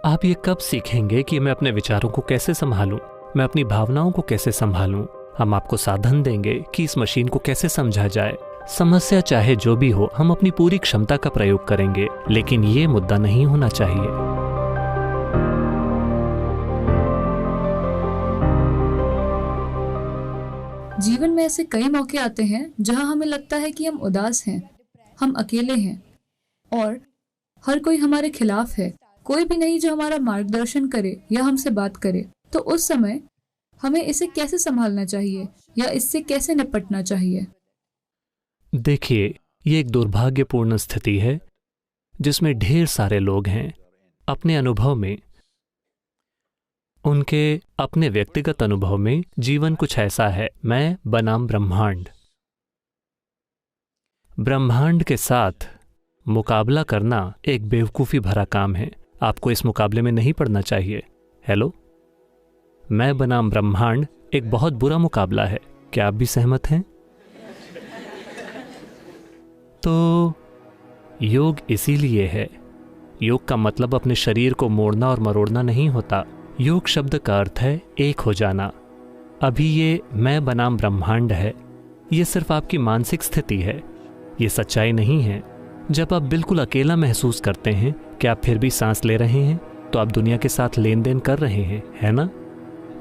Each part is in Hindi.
आप ये कब सीखेंगे कि मैं अपने विचारों को कैसे संभालूं, मैं अपनी भावनाओं को कैसे संभालूं? हम आपको साधन देंगे कि इस मशीन को कैसे समझा जाए। समस्या चाहे जो भी हो, हम अपनी पूरी क्षमता का प्रयोग करेंगे, लेकिन ये मुद्दा नहीं होना चाहिए। जीवन में ऐसे कई मौके आते हैं जहां हमें लगता है कि हम उदास हैं, हम अकेले हैं और हर कोई हमारे खिलाफ है। कोई भी नहीं जो हमारा मार्गदर्शन करे या हमसे बात करे। तो उस समय हमें इसे कैसे संभालना चाहिए या इससे कैसे निपटना चाहिए? देखिए, ये एक दुर्भाग्यपूर्ण स्थिति है जिसमें ढेर सारे लोग हैं। अपने अनुभव में, उनके अपने व्यक्तिगत अनुभव में जीवन कुछ ऐसा है, मैं बनाम ब्रह्मांड। ब्रह्मांड के साथ मुकाबला करना एक बेवकूफ़ी भरा काम है। आपको इस मुकाबले में नहीं पड़ना चाहिए। हेलो, मैं बनाम ब्रह्मांड एक बहुत बुरा मुकाबला है। क्या आप भी सहमत हैं? तो योग इसीलिए है। योग का मतलब अपने शरीर को मोड़ना और मरोड़ना नहीं होता। योग शब्द का अर्थ है एक हो जाना। अभी ये मैं बनाम ब्रह्मांड है, ये सिर्फ आपकी मानसिक स्थिति है, ये सच्चाई नहीं है। जब आप बिल्कुल अकेला महसूस करते हैं कि आप फिर भी सांस ले रहे हैं, तो आप दुनिया के साथ लेन देन कर रहे हैं, है ना?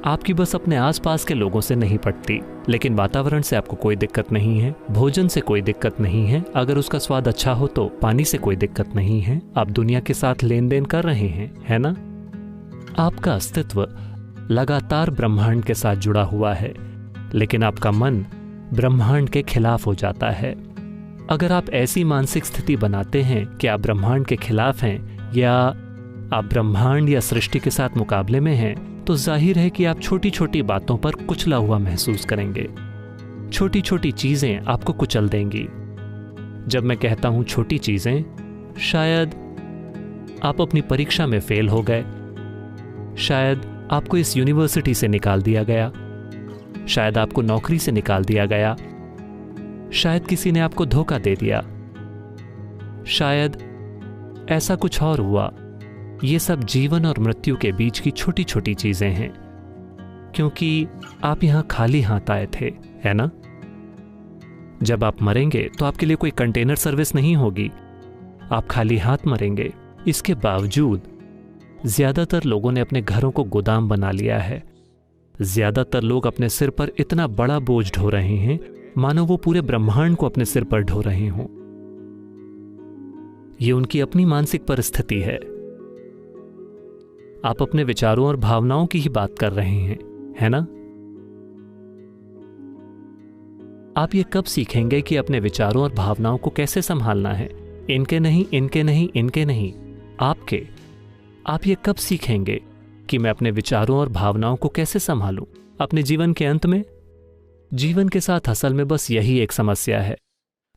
आपकी बस अपने आसपास के लोगों से नहीं पड़ती, लेकिन वातावरण से आपको कोई दिक्कत नहीं है, भोजन से कोई दिक्कत नहीं है, अगर उसका स्वाद अच्छा हो तो पानी से कोई दिक्कत नहीं है। आप दुनिया के साथ लेन देन कर रहे हैं, है ना? आपका अस्तित्व लगातार ब्रह्मांड के साथ जुड़ा हुआ है, लेकिन आपका मन ब्रह्मांड के खिलाफ हो जाता है। अगर आप ऐसी मानसिक स्थिति बनाते हैं कि आप ब्रह्मांड के खिलाफ हैं या आप ब्रह्मांड या सृष्टि के साथ मुकाबले में हैं, तो जाहिर है कि आप छोटी छोटी बातों पर कुचला हुआ महसूस करेंगे। छोटी छोटी चीजें आपको कुचल देंगी। जब मैं कहता हूं छोटी चीजें, शायद आप अपनी परीक्षा में फेल हो गए, शायद आपको इस यूनिवर्सिटी से निकाल दिया गया, शायद आपको नौकरी से निकाल दिया गया, शायद किसी ने आपको धोखा दे दिया, शायद ऐसा कुछ और हुआ। ये सब जीवन और मृत्यु के बीच की छोटी छोटी चीजें हैं, क्योंकि आप यहां खाली हाथ आए थे, है ना? जब आप मरेंगे तो आपके लिए कोई कंटेनर सर्विस नहीं होगी, आप खाली हाथ मरेंगे। इसके बावजूद ज्यादातर लोगों ने अपने घरों को गोदाम बना लिया है। ज्यादातर लोग अपने सिर पर इतना बड़ा बोझ ढो रहे हैं मानो वो पूरे ब्रह्मांड को अपने सिर पर ढो रहे हों। ये उनकी अपनी मानसिक परिस्थिति है। आप अपने विचारों और भावनाओं की ही बात कर रहे हैं, है ना? आप ये कब सीखेंगे कि अपने विचारों और भावनाओं को कैसे संभालना है? इनके नहीं, इनके नहीं, इनके नहीं, आपके। आप ये कब सीखेंगे कि मैं अपने विचारों और भावनाओं को कैसे संभालूं अपने जीवन के अंत में? जीवन के साथ असल में बस यही एक समस्या है।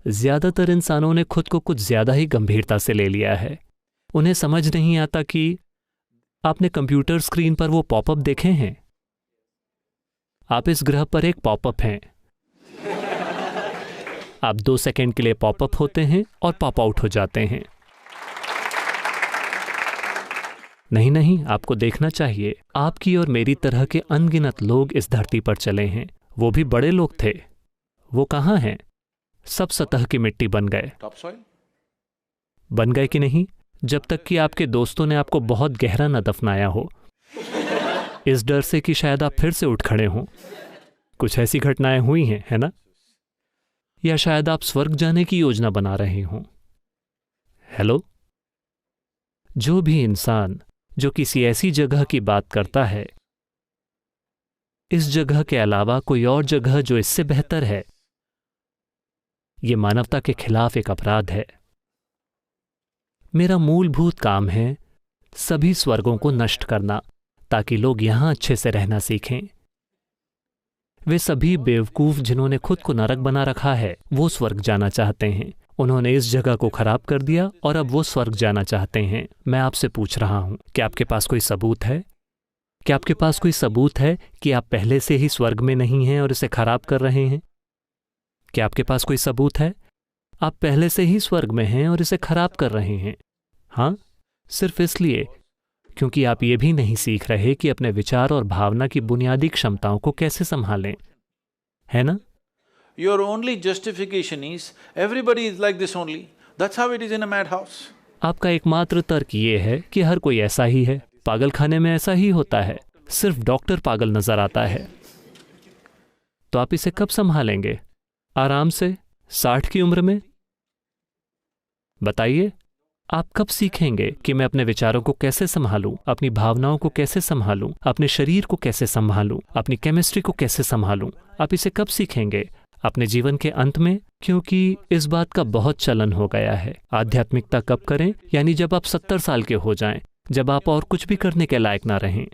ज्यादातर इंसानों ने खुद को कुछ ज्यादा ही गंभीरता से ले लिया है। उन्हें समझ नहीं आता कि आपने कंप्यूटर स्क्रीन पर वो पॉपअप देखे हैं? आप इस ग्रह पर एक पॉपअप हैं। आप 2 सेकंड के लिए पॉपअप होते हैं और पॉप आउट हो जाते हैं। नहीं नहीं, आपको देखना चाहिए। आपकी और मेरी तरह के अनगिनत लोग इस धरती पर चले हैं। वो भी बड़े लोग थे। वो कहाँ हैं? सब सतह की मिट्टी बन गए। बन गए कि नहीं? जब तक कि आपके दोस्तों ने आपको बहुत गहरा न दफनाया हो, इस डर से कि शायद आप फिर से उठ खड़े हों। कुछ ऐसी घटनाएं हुई हैं, है ना? या शायद आप स्वर्ग जाने की योजना बना रहे हों। हेलो, जो भी इंसान जो किसी ऐसी जगह की बात करता है, इस जगह के अलावा कोई और जगह जो इससे बेहतर है, यह मानवता के खिलाफ एक अपराध है। मेरा मूलभूत काम है सभी स्वर्गों को नष्ट करना, ताकि लोग यहां अच्छे से रहना सीखें। वे सभी बेवकूफ जिन्होंने खुद को नरक बना रखा है, वो स्वर्ग जाना चाहते हैं। उन्होंने इस जगह को खराब कर दिया और अब वो स्वर्ग जाना चाहते हैं। मैं आपसे पूछ रहा हूं, क्या आपके पास कोई सबूत है? क्या आपके पास कोई सबूत है कि आप पहले से ही स्वर्ग में नहीं हैं और इसे खराब कर रहे हैं? क्या आपके पास कोई सबूत है? आप पहले से ही स्वर्ग में हैं और इसे खराब कर रहे हैं। हाँ, सिर्फ इसलिए क्योंकि आप ये भी नहीं सीख रहे कि अपने विचार और भावना की बुनियादी क्षमताओं को कैसे संभालें, है ना? Your only justification is, everybody is like this only. That's how it is in a madhouse. आपका एकमात्र तर्क ये है कि हर कोई ऐसा ही है, पागलखाने में ऐसा ही होता है, सिर्फ डॉक्टर पागल नजर आता है। तो आप इसे कब संभालेंगे? आराम से 60 की उम्र में? बताइए, आप कब सीखेंगे कि मैं अपने विचारों को कैसे संभालूं, अपनी भावनाओं को कैसे संभालूं, अपने शरीर को कैसे संभालूं, अपनी केमिस्ट्री को कैसे संभालूं? आप इसे कब सीखेंगे? अपने जीवन के अंत में? क्योंकि इस बात का बहुत चलन हो गया है। आध्यात्मिकता कब करें? यानी जब आप 70 साल के हो जाएं, जब आप और कुछ भी करने के लायक ना रहें।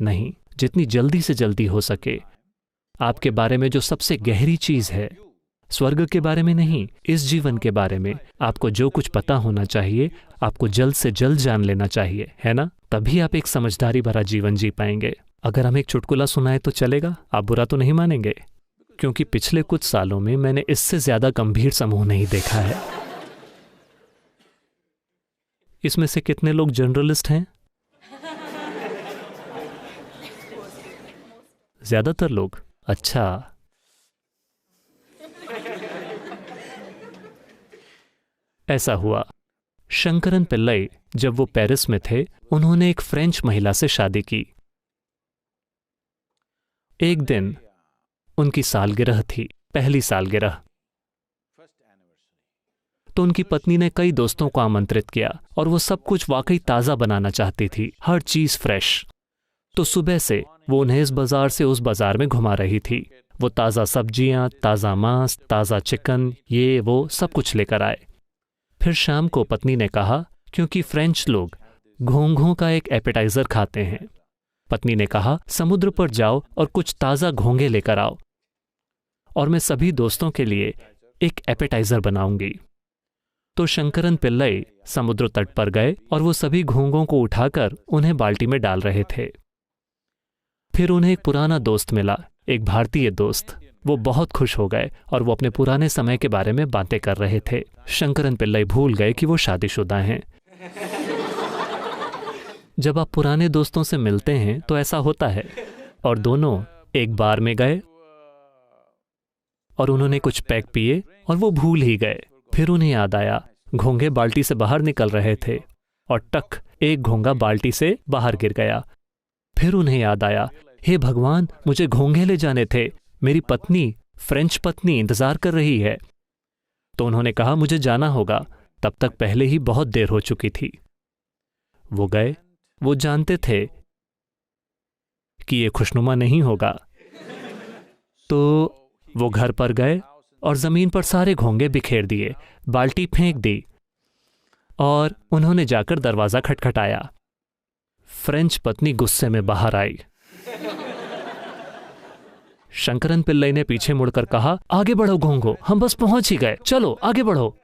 नहीं, जितनी जल्दी से जल्दी हो सके। आपके बारे में जो सबसे गहरी चीज है, स्वर्ग के बारे में नहीं, इस जीवन के बारे में आपको जो कुछ पता होना चाहिए, आपको जल्द से जल्द जान लेना चाहिए, है ना? तभी आप एक समझदारी भरा जीवन जी पाएंगे। अगर हम एक चुटकुला सुनाए तो चलेगा? आप बुरा तो नहीं मानेंगे? क्योंकि पिछले कुछ सालों में मैंने इससे ज्यादा गंभीर समूह नहीं देखा है। इसमें से कितने लोग जर्नलिस्ट हैं? ज्यादातर लोग। अच्छा, ऐसा हुआ। शंकरन पिल्लई जब वो पेरिस में थे, उन्होंने एक फ्रेंच महिला से शादी की। एक दिन उनकी सालगिरह थी, पहली सालगिरह। तो उनकी पत्नी ने कई दोस्तों को आमंत्रित किया और वो सब कुछ वाकई ताज़ा बनाना चाहती थी, हर चीज़ फ्रेश। तो सुबह से वो उन्हें इस बाजार से उस बाजार में घुमा रही थी। वो ताज़ा सब्जियां, ताज़ा मांस, ताज़ा चिकन, ये वो सब कुछ लेकर आए। फिर शाम को पत्नी ने कहा, क्योंकि फ्रेंच लोग घोंघों का एक एपेटाइजर खाते हैं, पत्नी ने कहा समुद्र पर जाओ और कुछ ताज़ा घोंघे लेकर आओ और मैं सभी दोस्तों के लिए एक एपेटाइजर बनाऊंगी। तो शंकरन पिल्लई समुद्र तट पर गए और वो सभी घोंघों को उठाकर उन्हें बाल्टी में डाल रहे थे। फिर उन्हें एक पुराना दोस्त मिला, एक भारतीय दोस्त। वो बहुत खुश हो गए और वो अपने पुराने समय के बारे में बातें कर रहे थे। शंकरन पिल्लई भूल गए कि वो शादीशुदा हैं। जब आप पुराने दोस्तों से मिलते हैं तो ऐसा होता है। और दोनों एक बार में गए और उन्होंने कुछ पैक पिए और वो भूल ही गए। फिर उन्हें याद आया घोंघे बाल्टी से बाहर निकल रहे थे और टक, एक घोंघा बाल्टी से बाहर गिर गया। फिर उन्हें याद आया, हे भगवान, मुझे घोंघे ले जाने थे, मेरी पत्नी, फ्रेंच पत्नी इंतजार कर रही है। तो उन्होंने कहा मुझे जाना होगा, तब तक पहले ही बहुत देर हो चुकी थी। वो गए। वो जानते थे कि ये खुशनुमा नहीं होगा। तो वो घर पर गए और जमीन पर सारे घोंघे बिखेर दिए, बाल्टी फेंक दी और उन्होंने जाकर दरवाजा खटखटाया। फ्रेंच पत्नी गुस्से में बाहर आई। शंकरन पिल्लई ने पीछे मुड़कर कहा, आगे बढ़ो घोंघो, हम बस पहुंच ही गए, चलो आगे बढ़ो।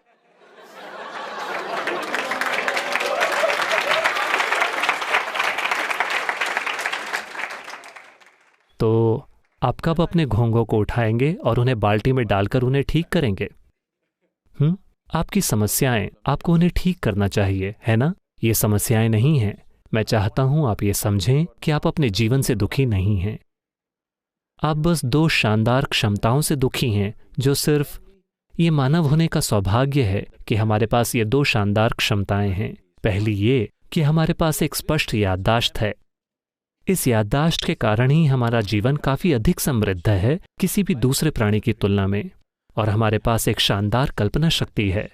तो आप कब अपने घोंघों को उठाएंगे और उन्हें बाल्टी में डालकर उन्हें ठीक करेंगे? आपकी समस्याएं, आपको उन्हें ठीक करना चाहिए, है ना? ये समस्याएं नहीं हैं। मैं चाहता हूं आप ये समझें कि आप अपने जीवन से दुखी नहीं हैं। आप बस दो शानदार क्षमताओं से दुखी हैं, जो सिर्फ ये मानव होने का सौभाग्य है कि हमारे पास ये दो शानदार क्षमताएं हैं। पहली ये कि हमारे पास एक स्पष्ट याददाश्त है। इस याददाश्त के कारण ही हमारा जीवन काफी अधिक समृद्ध है किसी भी दूसरे प्राणी की तुलना में, और हमारे पास एक शानदार कल्पना शक्ति है।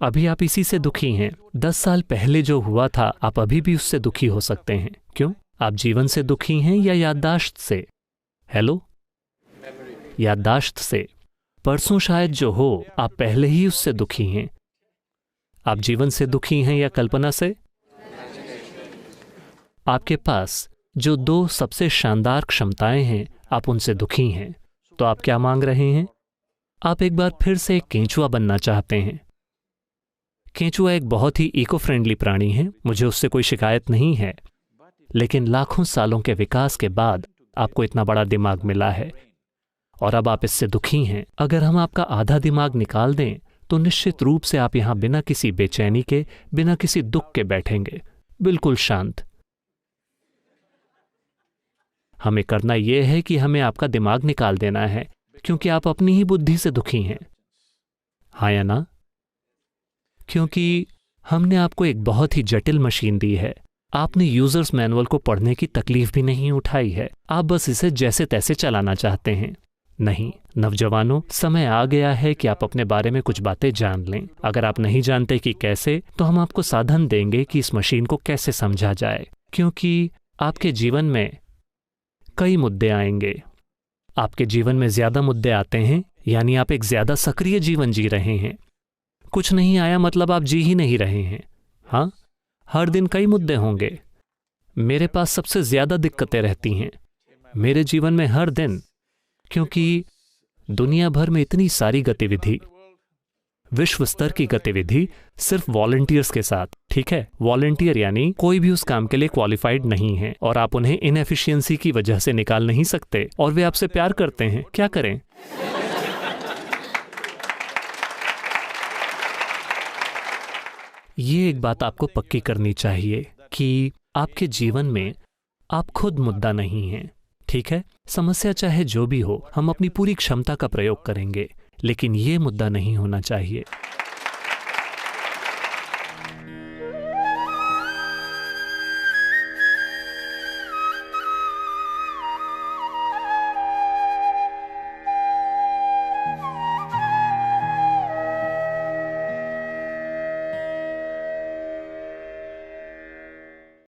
अभी आप इसी से दुखी हैं। 10 साल पहले जो हुआ था, आप अभी भी उससे दुखी हो सकते हैं। क्यों? आप जीवन से दुखी हैं या याददाश्त से? हेलो? याददाश्त से। परसों शायद जो हो, आप पहले ही उससे दुखी हैं। आप जीवन से दुखी हैं या कल्पना से? आपके पास जो दो सबसे शानदार क्षमताएं हैं, आप उनसे दुखी हैं। तो आप क्या मांग रहे हैं? आप एक बार फिर से एक केंचुआ बनना चाहते हैं। केंचुआ एक बहुत ही इको फ्रेंडली प्राणी है, मुझे उससे कोई शिकायत नहीं है। लेकिन लाखों सालों के विकास के बाद आपको इतना बड़ा दिमाग मिला है और अब आप इससे दुखी हैं। अगर हम आपका आधा दिमाग निकाल दें तो निश्चित रूप से आप यहां बिना किसी बेचैनी के, बिना किसी दुख के बैठेंगे, बिल्कुल शांत। हमें करना यह है कि हमें आपका दिमाग निकाल देना है, क्योंकि आप अपनी ही बुद्धि से दुखी हैं, हाँ या ना? क्योंकि हमने आपको एक बहुत ही जटिल मशीन दी है। आपने यूजर्स मैनुअल को पढ़ने की तकलीफ भी नहीं उठाई है, आप बस इसे जैसे तैसे चलाना चाहते हैं। नहीं नौजवानों, समय आ गया है कि आप अपने बारे में कुछ बातें जान लें। अगर आप नहीं जानते कि कैसे, तो हम आपको साधन देंगे कि इस मशीन को कैसे समझा जाए, क्योंकि आपके जीवन में कई मुद्दे आएंगे। आपके जीवन में ज्यादा मुद्दे आते हैं, यानी आप एक ज्यादा सक्रिय जीवन जी रहे हैं। कुछ नहीं आया मतलब आप जी ही नहीं रहे हैं। हाँ, हर दिन कई मुद्दे होंगे। मेरे पास सबसे ज्यादा दिक्कतें रहती हैं मेरे जीवन में हर दिन, क्योंकि दुनिया भर में इतनी सारी गतिविधि, विश्व स्तर की गतिविधि सिर्फ वॉलंटियर्स के साथ। ठीक है, वॉलंटियर यानी कोई भी उस काम के लिए क्वालिफाइड नहीं है और आप उन्हें इनएफिशिएंसी की वजह से निकाल नहीं सकते, और वे आपसे प्यार करते हैं। क्या करें? ये एक बात आपको पक्की करनी चाहिए कि आपके जीवन में आप खुद मुद्दा नहीं हैं। ठीक है, समस्या चाहे जो भी हो, हम अपनी पूरी क्षमता का प्रयोग करेंगे, लेकिन ये मुद्दा नहीं होना चाहिए।